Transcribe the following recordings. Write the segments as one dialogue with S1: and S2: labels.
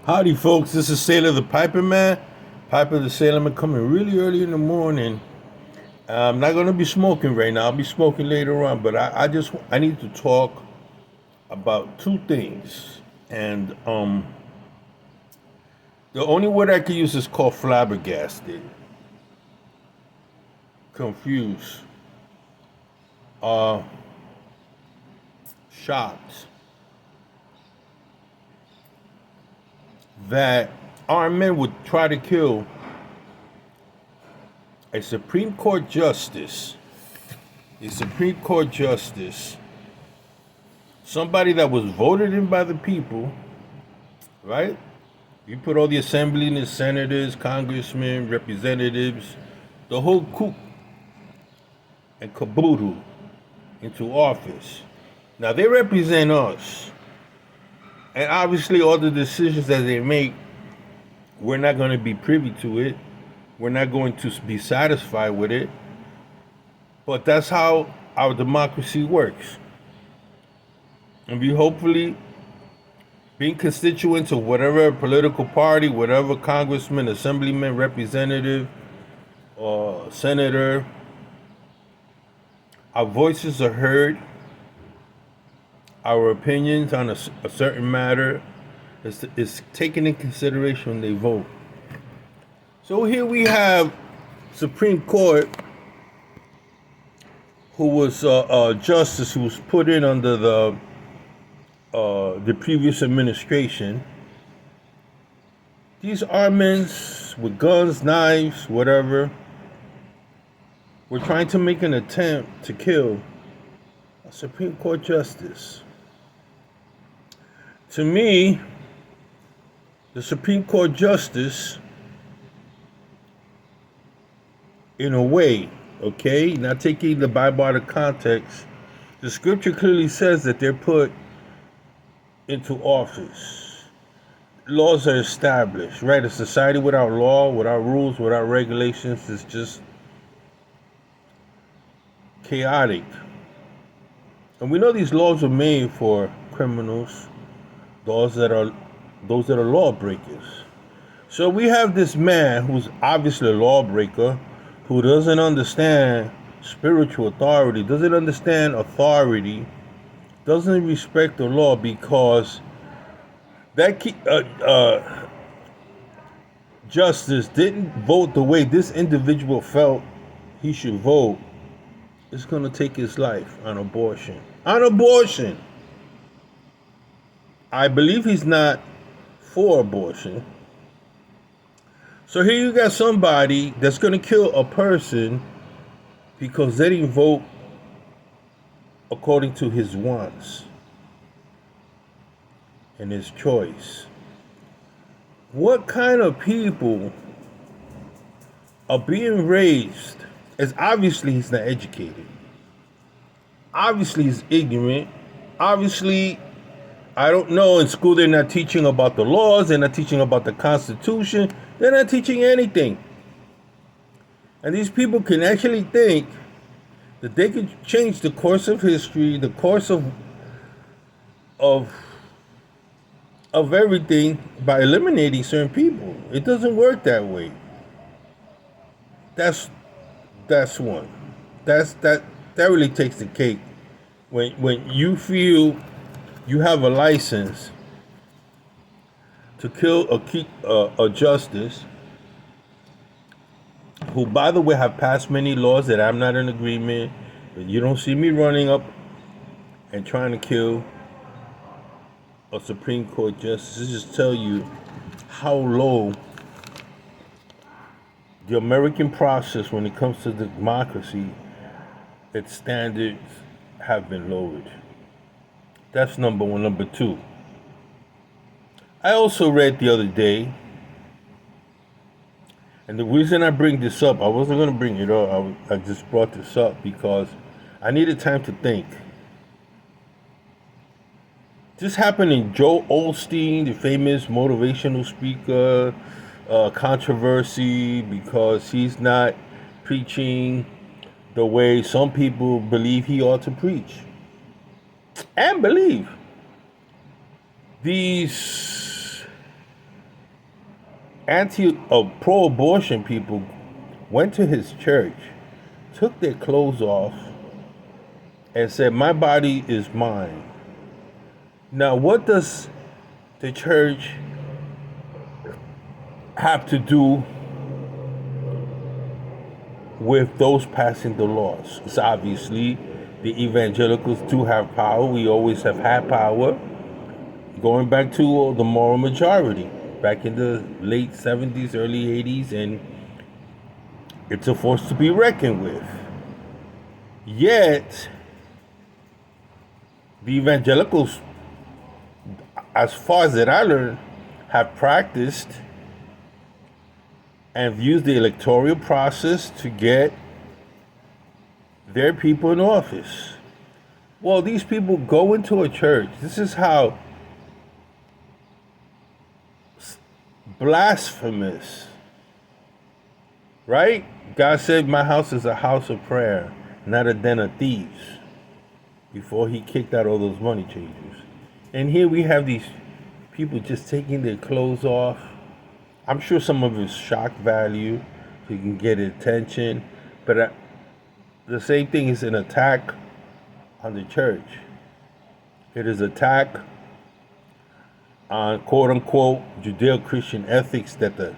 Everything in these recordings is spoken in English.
S1: Howdy, folks. This is Sailor the Piper Man. Piper the Sailor Man coming really early in the morning. I'm not going to be smoking right now. I'll be smoking later on, but I need to talk about two things. And the only word I can use is called flabbergasted, confused, uh, shocked that armed men would try to kill a Supreme Court justice, a Supreme Court justice, somebody that was voted in by the people, right? You put all the assemblymen, senators, congressmen, representatives, the whole coup and caboodle into office. Now they represent us. And obviously all the decisions that they make, we're not going to be privy to it. We're not going to be satisfied with it. But that's how our democracy works. And we hopefully, being constituents of whatever political party, whatever congressman, assemblyman, representative, or senator, our voices are heard. Our opinions on a certain matter is taken in consideration when they vote. So here we have Supreme Court, who was a justice who was put in under the previous administration. These armed men with guns, knives, whatever, were trying to make an attempt to kill a Supreme Court justice. To me, the Supreme Court justice, in a way, okay, not taking the Bible out of context, the scripture clearly says that they're put into office. Laws are established, right? A society without law, without rules, without regulations is just chaotic. And we know these laws are made for criminals, those that are lawbreakers. So we have this man who's obviously a lawbreaker, who doesn't understand spiritual authority, doesn't understand authority, doesn't respect the law, because that justice didn't vote the way this individual felt he should vote. It's going to take his life on abortion. On abortion. I believe he's not for abortion. So here you got somebody that's going to kill a person because they didn't vote according to his wants and his choice. What kind of people are being raised? As obviously he's not educated. Obviously he's ignorant. Obviously, I don't know, in school they're not teaching about the laws, they're not teaching about the Constitution, they're not teaching anything. And these people can actually think that they could change the course of history, the course of everything by eliminating certain people. It doesn't work that way. That's one. That really takes the cake. When you feel you have a license to kill a justice, who, by the way, have passed many laws that I'm not in agreement, but you don't see me running up and trying to kill a Supreme Court justice. This just tell you how low the American process, when it comes to democracy, its standards have been lowered. That's number one. Number two, I also read the other day, and the reason I bring this up, I wasn't going to bring it up, I just brought this up because I needed time to think. This happened in Joel Osteen, the famous motivational speaker, controversy because he's not preaching the way some people believe he ought to preach and believe. These pro-abortion people went to his church, took their clothes off, and said, "My body is mine." Now, what does the church have to do with those passing the laws? It's obviously the evangelicals do have power. We always have had power, going back to the moral majority, back in the late 70s, early 80s, and it's a force to be reckoned with. Yet, the evangelicals, as far as that I learned, have practiced and used the electoral process to get their people in office. Well, these people go into a church. This is how blasphemous, right? God said, "My house is a house of prayer, not a den of thieves," before he kicked out all those money changers. And here we have these people just taking their clothes off. I'm sure some of it's shock value, so you can get attention, but the same thing is an attack on the church. It is attack on quote-unquote Judeo-Christian ethics that the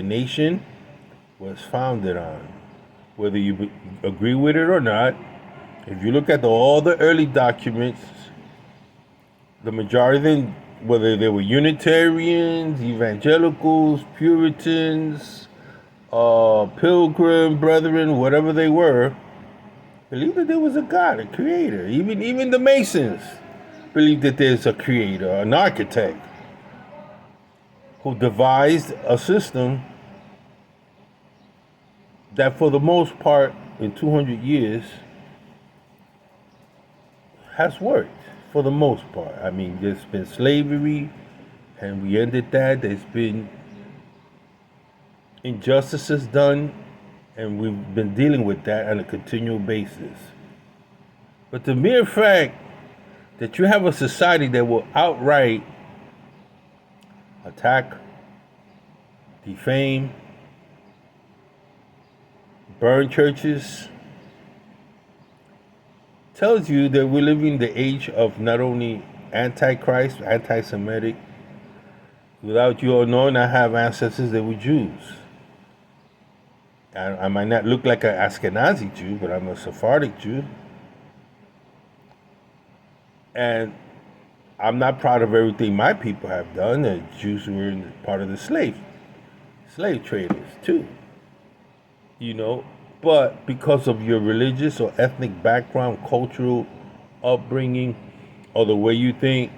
S1: nation was founded on. Whether you agree with it or not, if you look at all the early documents, the majority of them, whether they were Unitarians, Evangelicals, Puritans, Pilgrim Brethren, whatever they were, believed that there was a God, a creator. Even the Masons believed that there's a creator, an architect, who devised a system that for the most part in 200 years has worked for the most part. I mean, there's been slavery and we ended that. There's been injustices done and we've been dealing with that on a continual basis. But the mere fact that you have a society that will outright attack, defame, burn churches, tells you that we're living the age of not only antichrist, anti-Semitic. Without you all knowing, I have ancestors that were Jews. I might not look like an Ashkenazi Jew, but I'm a Sephardic Jew. And I'm not proud of everything my people have done. The Jews were part of the slave traders too. But because of your religious or ethnic background, cultural upbringing, or the way you think,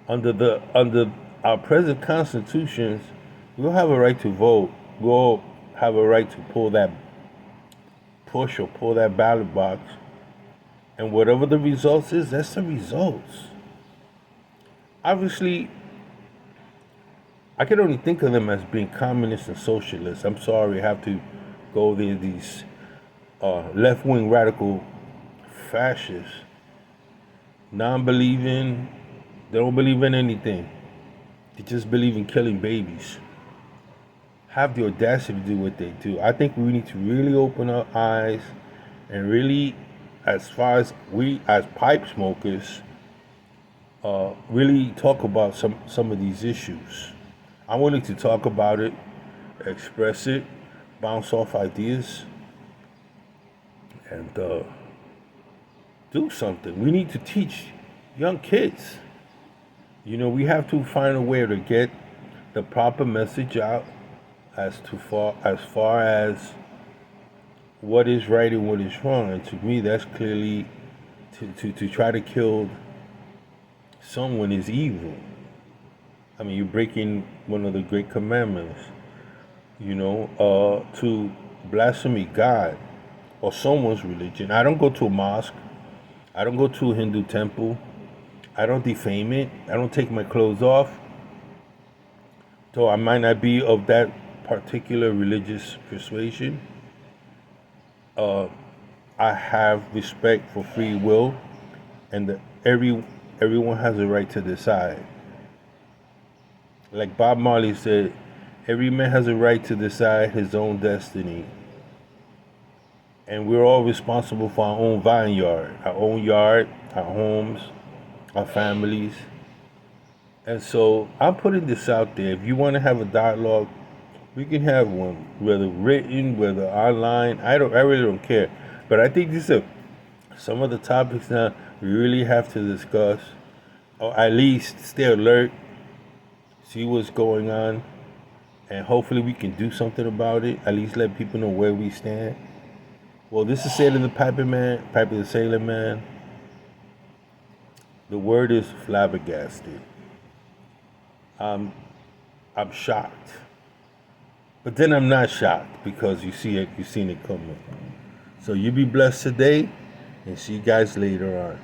S1: under our present constitutions, we all have a right to vote. We all have a right to pull that ballot box, and whatever the results is, that's the results. Obviously, I can only think of them as being communists and socialists. I'm sorry, I have to go there. These left-wing radical fascists, non-believing, they don't believe in anything. They just believe in killing babies. Have the audacity to do what they do. I think we need to really open our eyes and really, as far as we as pipe smokers, really talk about some of these issues. I'm willing to talk about it, express it, bounce off ideas, and do something. We need to teach young kids. We have to find a way to get the proper message out as far as what is right and what is wrong. And to me, that's clearly to try to kill someone is evil. I mean, you're breaking one of the great commandments. To blaspheme God or someone's religion. I don't go to a mosque. I don't go to a Hindu temple. I don't defame it. I don't take my clothes off. So I might not be of that particular religious persuasion. I have respect for free will, and that everyone has a right to decide. Like Bob Marley said, Every man has a right to decide his own destiny. And we're all responsible for our own yard, our homes, our families. And so I'm putting this out there. If you want to have a dialogue, we can have one, whether written, whether online. I really don't care. But I think these are some of the topics now we really have to discuss, or at least stay alert, see what's going on, and hopefully we can do something about it. At least let people know where we stand. Well, this is Sailor the Piper the Sailor Man. The word is flabbergasted. I'm shocked. But then I'm not shocked because you've seen it coming. So you be blessed today and see you guys later on.